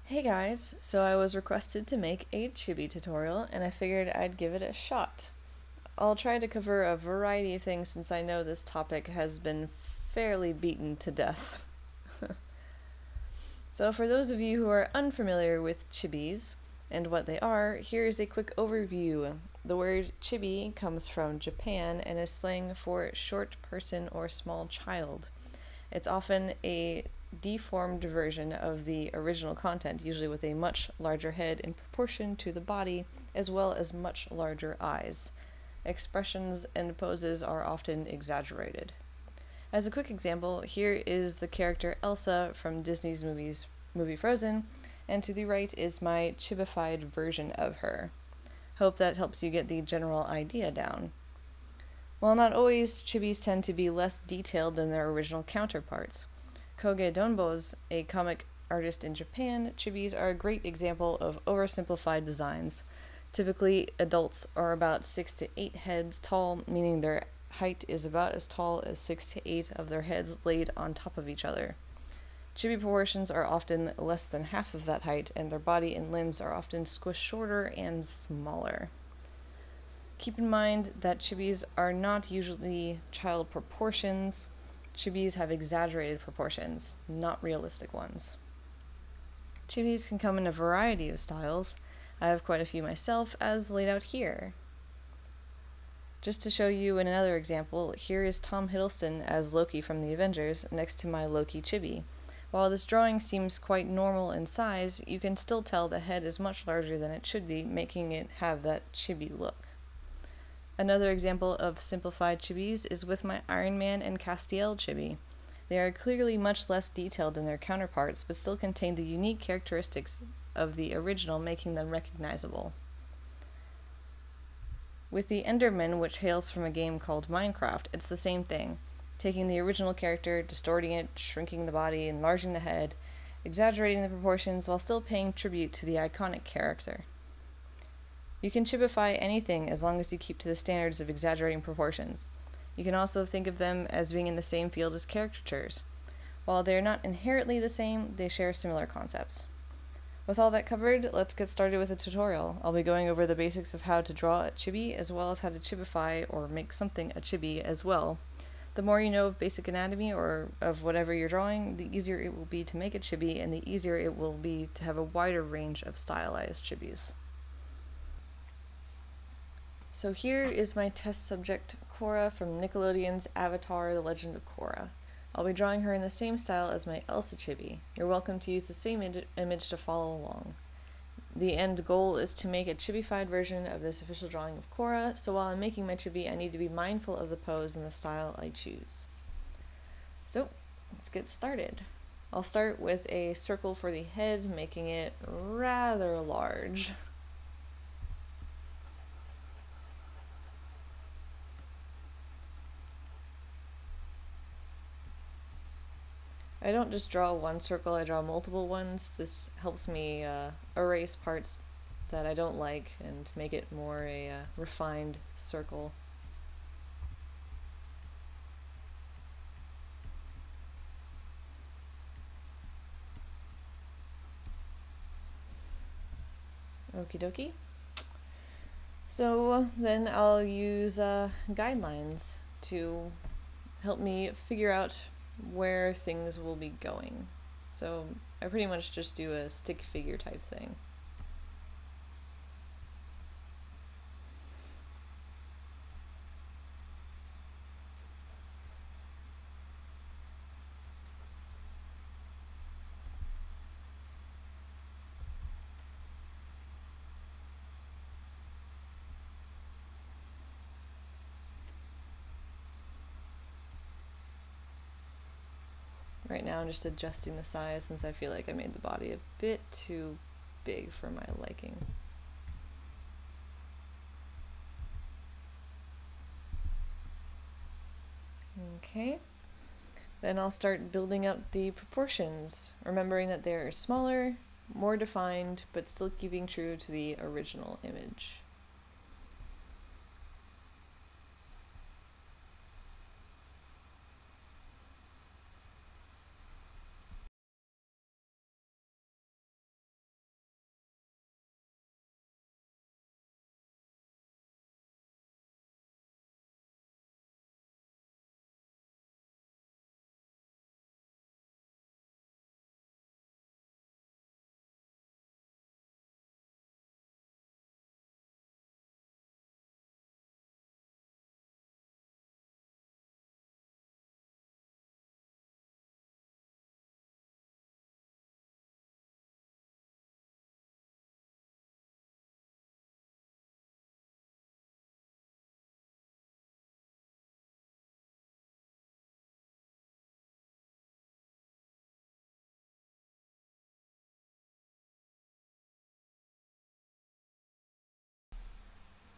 Hey guys, so I was requested to make a chibi tutorial and I figured I'd give it a shot. I'll try to cover a variety of things since I know this topic has been fairly beaten to death. So for those of you who are unfamiliar with chibis and what they are, here's a quick overview. The word chibi comes from Japan and is slang for short person or small child. It's often a deformed version of the original content, usually with a much larger head in proportion to the body, as well as much larger eyes. Expressions and poses are often exaggerated. As a quick example, here is the character Elsa from Disney's movie Frozen, and to the right is my chibified version of her. Hope that helps you get the general idea down. While not always, chibis tend to be less detailed than their original counterparts. Koge Donbo's a comic artist in Japan. Chibis are a great example of oversimplified designs. Typically, adults are about 6 to 8 heads tall, meaning their height is about as tall as 6 to 8 of their heads laid on top of each other. Chibi proportions are often less than half of that height, and their body and limbs are often squished shorter and smaller. Keep in mind that chibis are not usually child proportions. Chibis have exaggerated proportions, not realistic ones. Chibis can come in a variety of styles. I have quite a few myself, as laid out here. Just to show you in another example, here is Tom Hiddleston as Loki from the Avengers next to my Loki chibi. While this drawing seems quite normal in size, you can still tell the head is much larger than it should be, making it have that chibi look. Another example of simplified chibis is with my Iron Man and Castiel chibi. They are clearly much less detailed than their counterparts, but still contain the unique characteristics of the original, making them recognizable. With the Enderman, which hails from a game called Minecraft, it's the same thing, taking the original character, distorting it, shrinking the body, enlarging the head, exaggerating the proportions while still paying tribute to the iconic character. You can chibify anything as long as you keep to the standards of exaggerating proportions. You can also think of them as being in the same field as caricatures. While they are not inherently the same, they share similar concepts. With all that covered, let's get started with the tutorial. I'll be going over the basics of how to draw a chibi, as well as how to chibify or make something a chibi as well. The more you know of basic anatomy or of whatever you're drawing, the easier it will be to make a chibi, and the easier it will be to have a wider range of stylized chibis. So here is my test subject, Korra, from Nickelodeon's Avatar: The Legend of Korra. I'll be drawing her in the same style as my Elsa chibi. You're welcome to use the same image to follow along. The end goal is to make a chibified version of this official drawing of Korra, so while I'm making my chibi, I need to be mindful of the pose and the style I choose. So, let's get started. I'll start with a circle for the head, making it rather large. I don't just draw one circle, I draw multiple ones. This helps me erase parts that I don't like and make it more a refined circle. Okie dokie. So then I'll use guidelines to help me figure out where things will be going. So I pretty much just do a stick figure type thing. Right now I'm just adjusting the size since I feel like I made the body a bit too big for my liking. Okay, then I'll start building up the proportions, remembering that they're smaller, more defined, but still keeping true to the original image.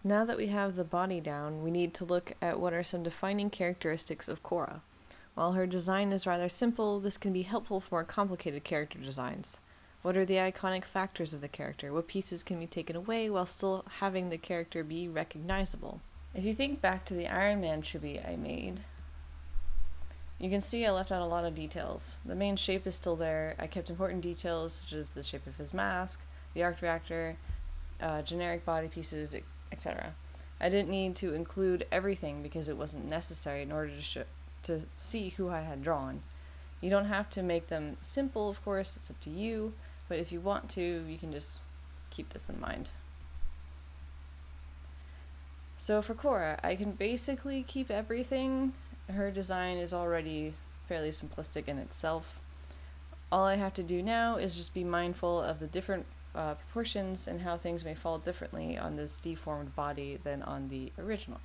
Now that we have the body down, we need to look at what are some defining characteristics of Korra. While her design is rather simple, this can be helpful for more complicated character designs. What are the iconic factors of the character? What pieces can be taken away while still having the character be recognizable? If you think back to the Iron Man chibi I made, you can see I left out a lot of details. The main shape is still there. I kept important details such as the shape of his mask, the arc reactor, generic body pieces, etc. I didn't need to include everything because it wasn't necessary in order to see who I had drawn. You don't have to make them simple, of course, it's up to you, but if you want to, you can just keep this in mind. So for Korra, I can basically keep everything. Her design is already fairly simplistic in itself. All I have to do now is just be mindful of the different proportions and how things may fall differently on this deformed body than on the original.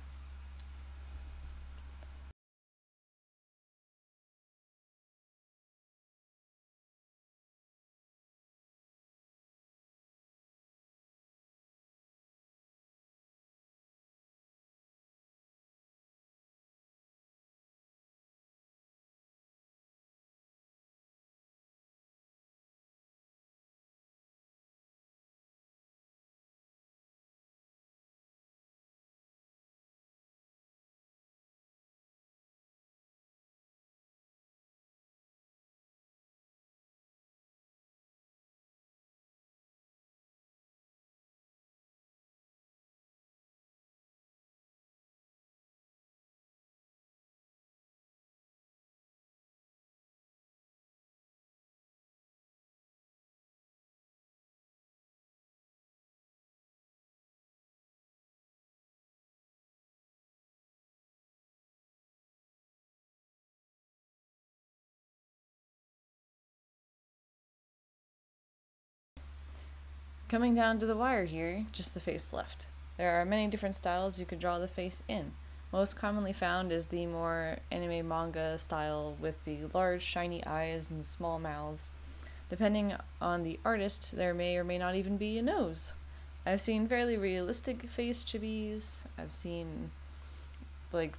Coming down to the wire here, just the face left. There are many different styles you could draw the face in. Most commonly found is the more anime manga style with the large shiny eyes and small mouths. Depending on the artist, there may or may not even be a nose. I've seen fairly realistic face chibis. I've seen like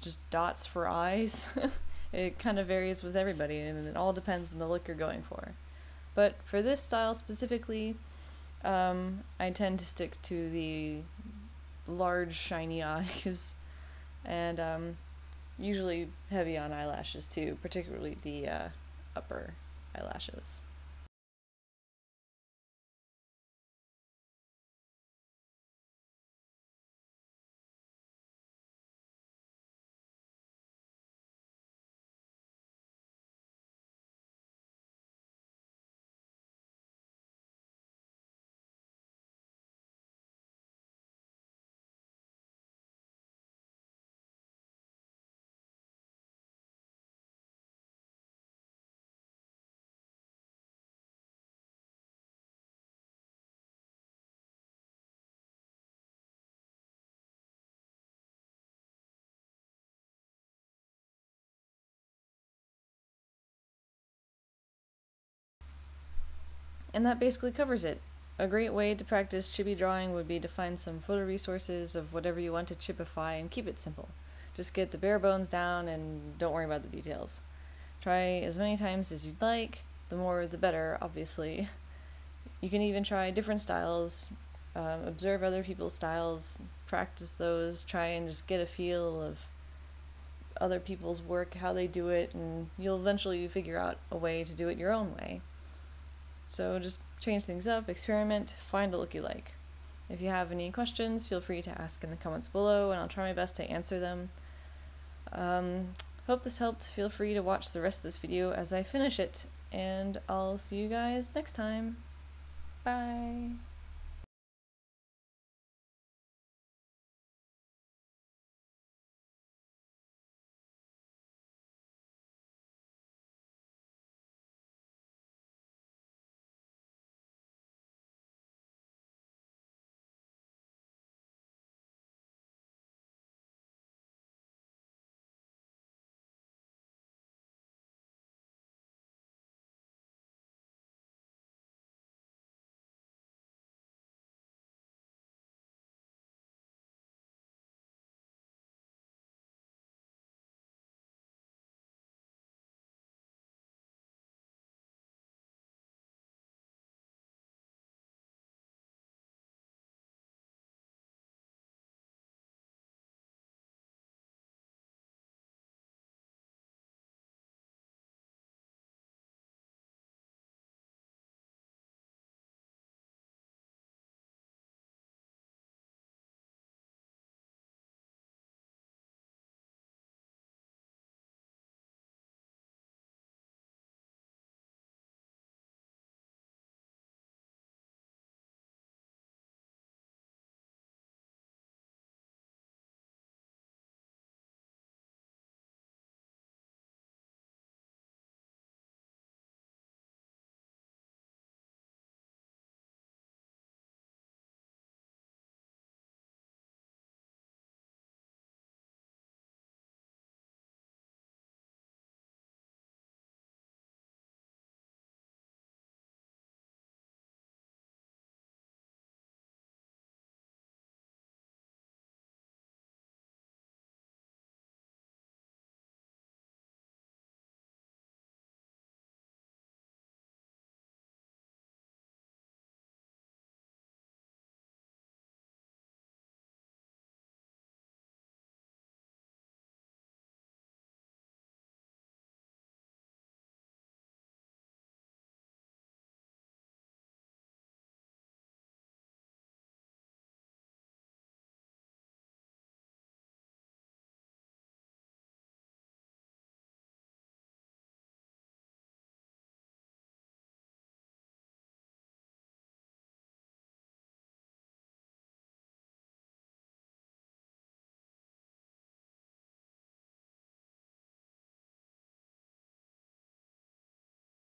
just dots for eyes. It kind of varies with everybody and it all depends on the look you're going for. But for this style specifically, I tend to stick to the large shiny eyes and usually heavy on eyelashes too, particularly the upper eyelashes. And that basically covers it. A great way to practice chibi drawing would be to find some photo resources of whatever you want to chibify and keep it simple. Just get the bare bones down and don't worry about the details. Try as many times as you'd like, the more the better, obviously. You can even try different styles, observe other people's styles, practice those, try and just get a feel of other people's work, how they do it, and you'll eventually figure out a way to do it your own way. So just change things up, experiment, find a look you like. If you have any questions, feel free to ask in the comments below and I'll try my best to answer them. Hope this helped. Feel free to watch the rest of this video as I finish it, and I'll see you guys next time. Bye!